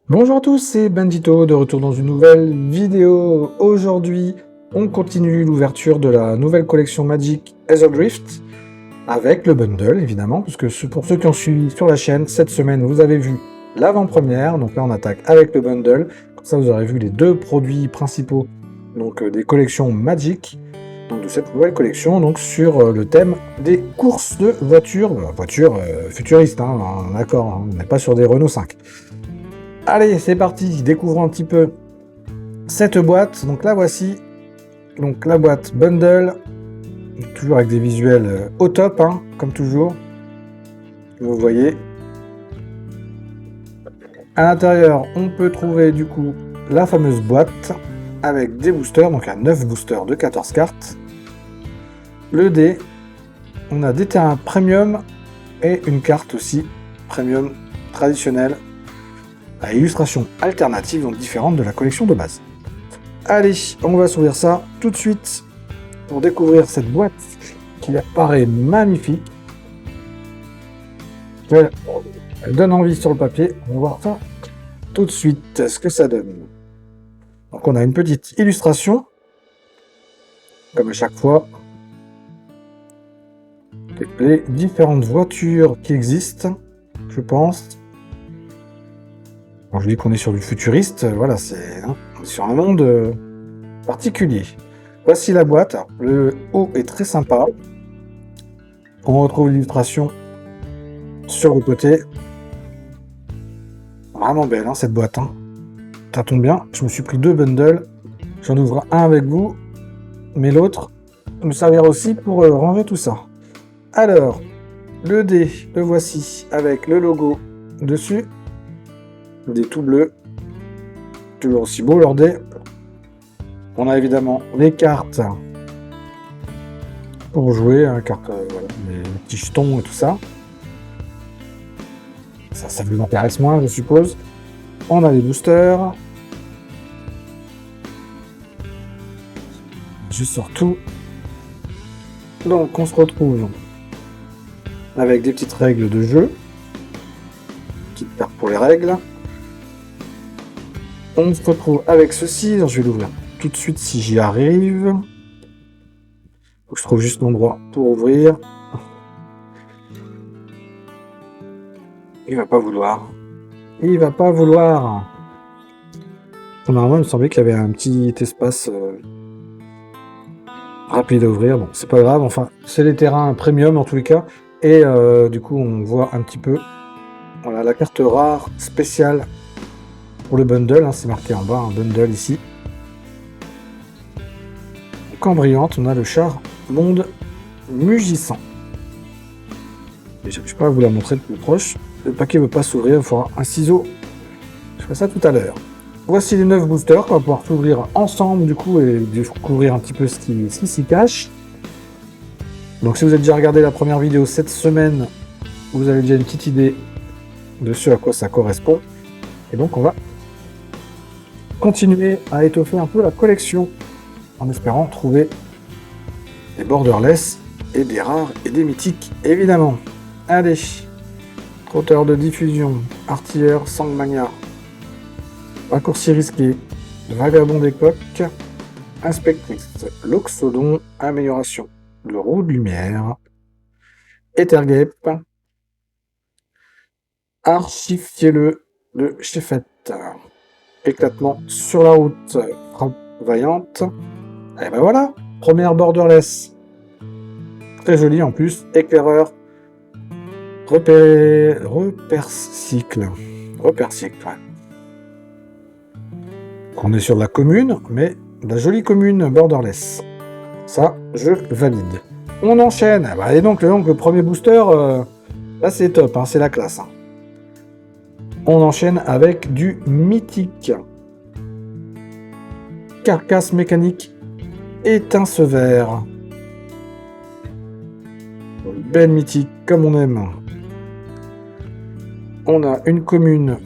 Bonjour à tous, c'est Bandito de retour dans une nouvelle vidéo. Aujourd'hui, on continue l'ouverture de la nouvelle collection Magic Drift avec le bundle évidemment, parce que pour ceux qui ont suivi sur la chaîne, cette semaine vous avez vu l'avant-première, donc là on attaque avec le bundle, comme ça vous aurez vu les deux produits principaux donc des collections Magic, donc de cette nouvelle collection, donc sur le thème des courses de voitures, futuristes, hein, d'accord, hein, on n'est pas sur des Renault 5. Allez, c'est parti, découvrons un petit peu cette boîte. Donc la voici, donc la boîte bundle, toujours avec des visuels au top, hein, comme toujours. Vous voyez. À l'intérieur, on peut trouver du coup la fameuse boîte avec des boosters, donc un 9 boosters de 14 cartes. Le dé, on a des terrains premium et une carte aussi premium traditionnelle à illustration alternative, donc différente de la collection de base. Allez, on va s'ouvrir ça tout de suite pour découvrir cette boîte qui apparaît magnifique. Elle donne envie sur le papier. On va voir ça tout de suite, ce que ça donne. Donc on a une petite illustration, comme à chaque fois. Les différentes voitures qui existent, je pense. Quand je dis qu'on est sur du futuriste, voilà, c'est sur un monde particulier. Voici la boîte. Alors, le haut est très sympa. On retrouve l'illustration sur le côté. Vraiment belle, hein, cette boîte. Hein. Ça tombe bien. Je me suis pris deux bundles. J'en ouvre un avec vous, mais l'autre me servira aussi pour ranger tout ça. Alors, le dé, le voici avec le logo dessus. Des tout bleus, toujours aussi beau leur dé. On a évidemment les cartes pour jouer, hein, cartes, voilà, les petits jetons et tout ça. Ça vous intéresse moins, je suppose. On a les boosters. Je sors tout. Donc on se retrouve avec des petites règles de jeu. Petite carte pour les règles. On se retrouve avec ceci, alors je vais l'ouvrir tout de suite si j'y arrive. Faut que je trouve juste l'endroit pour ouvrir. Il va pas vouloir. Il va pas vouloir. Normalement, il me semblait qu'il y avait un petit espace rapide à ouvrir. Bon, c'est pas grave. Enfin, c'est les terrains premium en tous les cas. Et du coup, on voit un petit peu. Voilà, la carte rare spéciale. Pour le bundle, hein, c'est marqué en bas, un bundle ici. Donc en brillante, on a le char monde mugissant. Et je ne sais pas vous la montrer de plus proche. Le paquet ne veut pas s'ouvrir, il faudra un ciseau. Je ferai ça tout à l'heure. Voici les 9 boosters qu'on va pouvoir s'ouvrir ensemble du coup et découvrir un petit peu ce qui s'y cache. Donc si vous avez déjà regardé la première vidéo cette semaine, vous avez déjà une petite idée de ce à quoi ça correspond. Et donc on va continuer à étoffer un peu la collection en espérant trouver des borderless et des rares et des mythiques évidemment. Allez, trotteur de diffusion, artilleur, sangmania, raccourci risqué, vagabond des coques, inspectrice, loxodon, amélioration de roue de lumière, Ethergape, archifiez-le de Chefette. Éclatement sur la route, frappe vaillante. Et ben voilà, première borderless. Très jolie en plus, éclaireur, repère-cycle. Repère-cycle, ouais. On est sur de la commune, mais de la jolie commune borderless. Ça, je valide. On enchaîne. Bah, et donc le premier booster, là c'est top, hein, c'est la classe. Hein. On enchaîne avec du mythique. Carcasse mécanique étince vert. Belle mythique comme on aime. On a une commune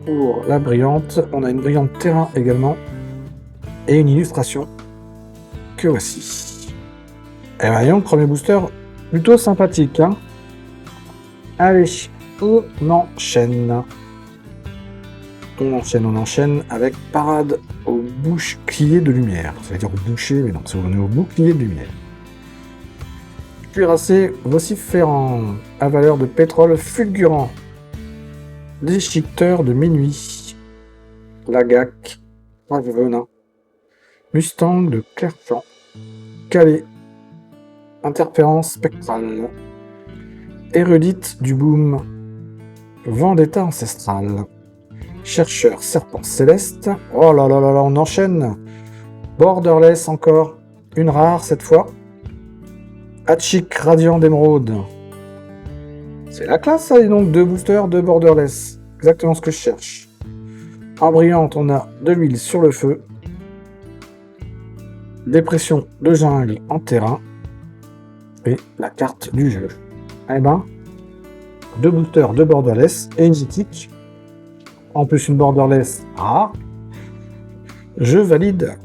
pour la brillante. On a une brillante terrain également. Et une illustration que voici. Et voyons, premier booster plutôt sympathique. Hein. Allez, on enchaîne. On enchaîne avec parade au bouclier de lumière. Ça veut dire au boucher, mais non, on est au bouclier de lumière. Cuirassé vociférant, à valeur de pétrole fulgurant. Déchiqueteur de minuit. Lagac, Venin. Mustang de Clairchamp. Calais. Interférence spectrale. Érudite du boom. Vendetta ancestrale. Chercheur serpent céleste. Oh là là là là, on enchaîne. Borderless encore. Une rare cette fois. Hatchik radiant d'émeraude. C'est la classe ça, et donc 2 boosters, 2 borderless. Exactement ce que je cherche. En brillante, on a de l'huile sur le feu. Dépression de jungle en terrain. Et la carte du jeu. Eh ben, 2 boosters, 2 borderless et une mythique. En plus une borderless rare. Je valide.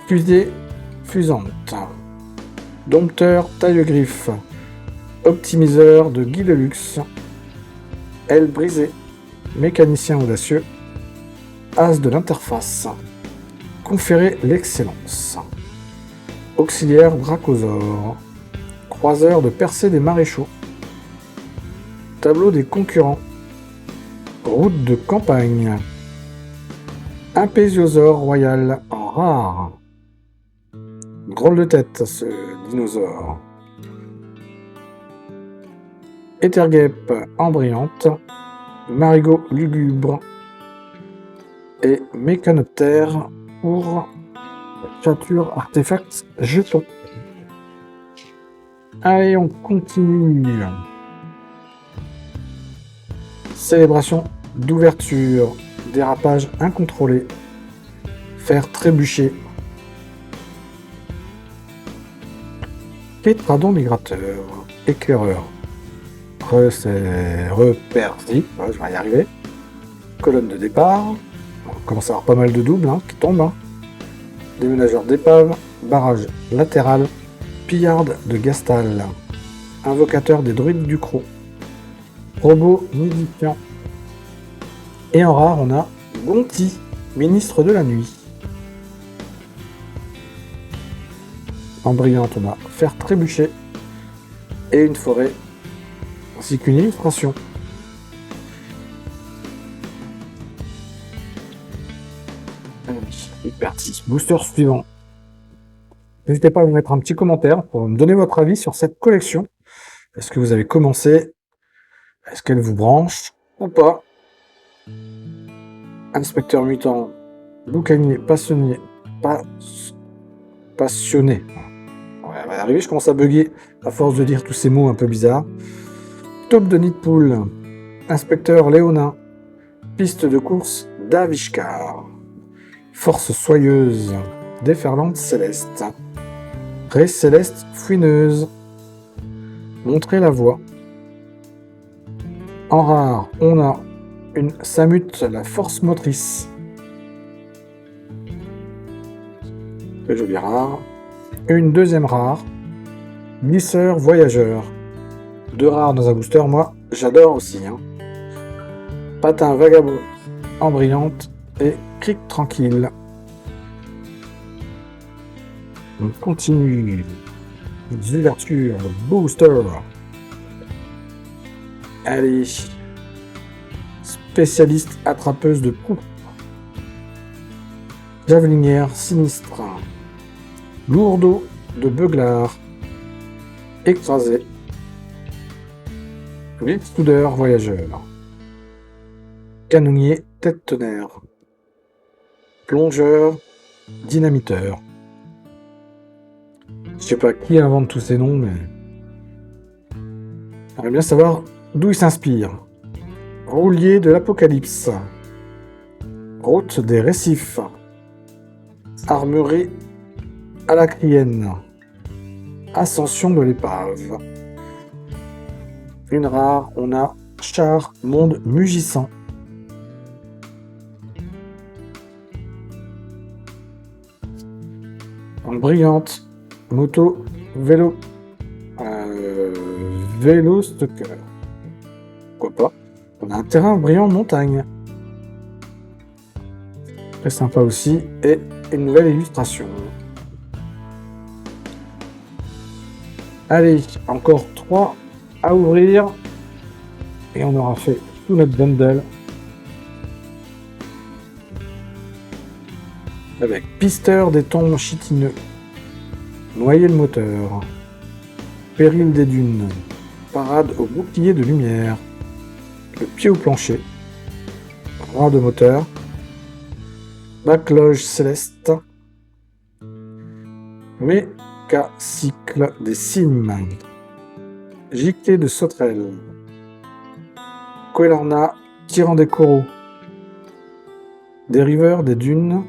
Fusée fusante. Dompteur taille-griffe. Optimiseur de Guy Deluxe. Aile brisée. Mécanicien audacieux. As de l'interface. Conférer l'excellence. Auxiliaire Dracosaure. Croiseur de percée des maréchaux. Tableau des concurrents. Route de campagne. Impésiosaure royal en rare. Drôle de tête, ce dinosaure. Etherguep en brillante. Marigot lugubre. Et Mécanoptère pour créature artefact jeton. Allez, on continue. Célébration d'ouverture. Dérapage incontrôlé. Faire trébucher. Pétradon migrateur. Éclaireur. C'est repersi. Ouais, je vais y arriver. Colonne de départ. On commence à avoir pas mal de doubles qui tombent. Déménageur d'épave. Barrage latéral. Pillarde de Gastal. Invocateur des druides du Croc. Robot nidifiant. Et en rare, on a Gonti, ministre de la nuit. En brillante, on a Faire trébucher. Et une forêt, ainsi qu'une illustration. Hyper 6. Booster suivant. N'hésitez pas à vous mettre un petit commentaire pour me donner votre avis sur cette collection. Est-ce que vous avez commencé? Est-ce qu'elle vous branche ou pas? Inspecteur mutant, boucanier, passionné, passionné. Ouais, on va y arriver, je commence à bugger à force de dire tous ces mots un peu bizarres. Taupe de Nidpool, inspecteur léonin, piste de course d'Avishkar, force soyeuse, déferlante céleste, raie céleste fouineuse, montrer la voie. En rare, on a une Samut, la force motrice. Très joli rare. Une deuxième rare. Glisseur voyageur. 2 rares dans un booster, moi j'adore aussi. Patin vagabond en brillante et cric tranquille. On continue. Ouverture, booster. Allez. Spécialiste attrapeuse de coups. Javelinière sinistre. Lourdeau de Beuglar. Écrasé. Blitzstouder voyageur. Canonnier tête tonnerre. Plongeur dynamiteur. Je sais pas qui invente tous ces noms, mais j'aimerais bien savoir d'où ils s'inspirent. Roulier de l'Apocalypse. Route des récifs. Armurée à la crienne. Ascension de l'épave. Une rare, on a Char monde mugissant. En brillante, moto, vélo stalker. Pourquoi pas. On a un terrain brillant montagne. Très sympa aussi. Et une nouvelle illustration. Allez, encore 3 à ouvrir. Et on aura fait tout notre bundle. Avec pisteur des tombes chitineux. Noyer le moteur. Péril des dunes. Parade au bouclier de lumière. Le pied au plancher. Rang de moteur. Backloge céleste. Méca-cycle des cimes. Giclée de sauterelles. Quelorna, tirant des coraux. Dériveur des dunes.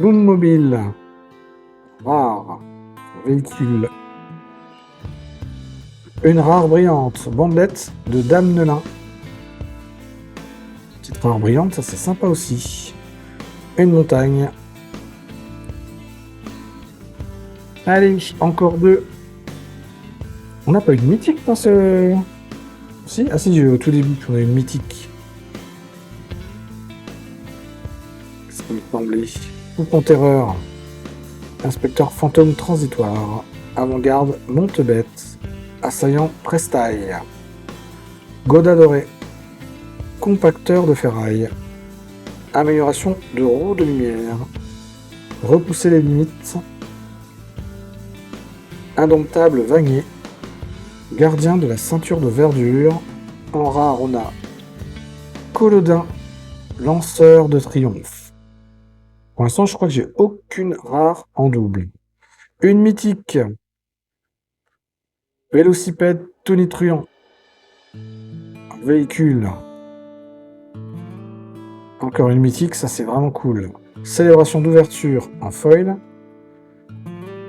Loom mobile. Rare. Véhicule. Une rare brillante. Bandelette de Dame Nelin. Petite rare brillante, ça c'est sympa aussi. Une montagne. Allez, encore 2. On n'a pas eu de mythique dans ce... Si, ah si, au tout début, on a eu une mythique. Ça me semblait. Coup en terreur. Inspecteur fantôme transitoire. Avant-garde monte-bête. Assaillant prestaille. Goda doré. Compacteur de ferraille. Amélioration de roue de lumière. Repousser les limites. Indomptable vanier. Gardien de la ceinture de verdure. En rare, on a Collodin, lanceur de triomphe. Pour l'instant, je crois que j'ai aucune rare en double. Une mythique. Vélocipède tonitruant. Véhicule. Encore une mythique, ça c'est vraiment cool. Célébration d'ouverture en foil.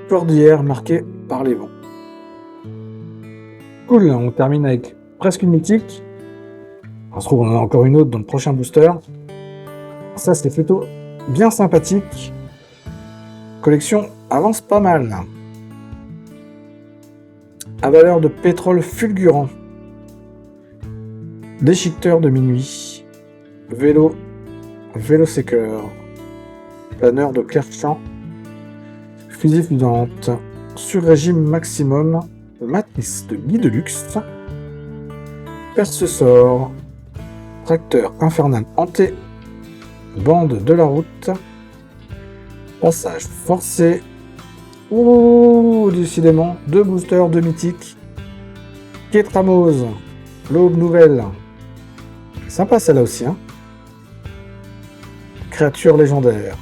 Cordillère marquée par les vents. Cool, on termine avec presque une mythique. On se trouve, on en a encore une autre dans le prochain booster. Ça, c'est plutôt bien sympathique. Collection avance pas mal. Avaleur de pétrole fulgurant. Déchiqueteur de minuit. Vélo-séqueur. Planeur de clair-champ. Fusil fusante. Sur-régime maximum. Matrice de guide de luxe. Perce-sort. Tracteur infernal hanté. Bande de la route. Passage forcé. Ouh, décidément, 2 boosters, 2 mythiques. Kétramose. L'aube nouvelle. Sympa celle-là aussi, hein. Créature légendaire.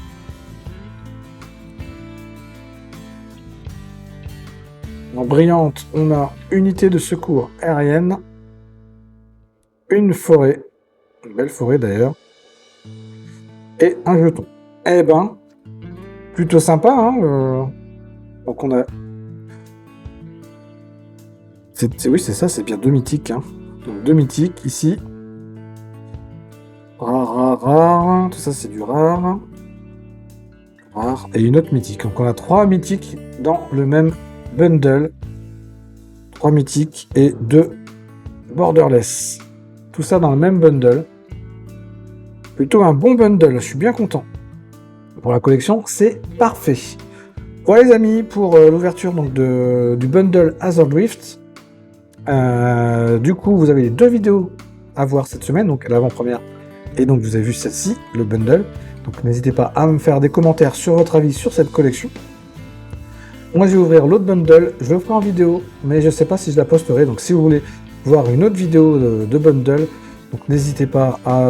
En brillante, on a unité de secours aérienne. Une forêt. Une belle forêt d'ailleurs. Et un jeton. Eh ben, plutôt sympa, hein. Donc on a... Oui, c'est ça, c'est bien 2 mythiques, hein. Donc 2 mythiques ici. Rare. Tout ça, c'est du rare. Rare. Et une autre mythique. Donc on a 3 mythiques dans le même bundle. 3 mythiques et 2 borderless. Tout ça dans le même bundle. Plutôt un bon bundle, je suis bien content. Pour la collection, c'est parfait. Voilà les amis, pour l'ouverture donc du bundle Hazard Drift. Du coup, vous avez les 2 vidéos à voir cette semaine, donc l'avant-première. Et donc vous avez vu celle-ci, le bundle. Donc n'hésitez pas à me faire des commentaires sur votre avis sur cette collection. Moi je vais ouvrir l'autre bundle, je le ferai en vidéo, mais je ne sais pas si je la posterai. Donc si vous voulez voir une autre vidéo de bundle, donc n'hésitez pas à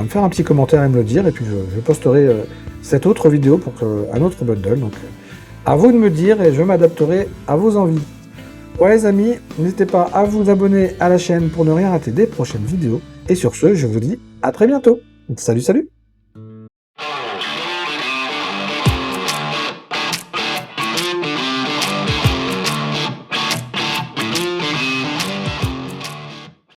me faire un petit commentaire et me le dire. Et puis je posterai cette autre vidéo pour un autre bundle. Donc à vous de me dire et je m'adapterai à vos envies. Ouais les amis, n'hésitez pas à vous abonner à la chaîne pour ne rien rater des prochaines vidéos. Et sur ce, je vous dis à très bientôt. Salut, salut!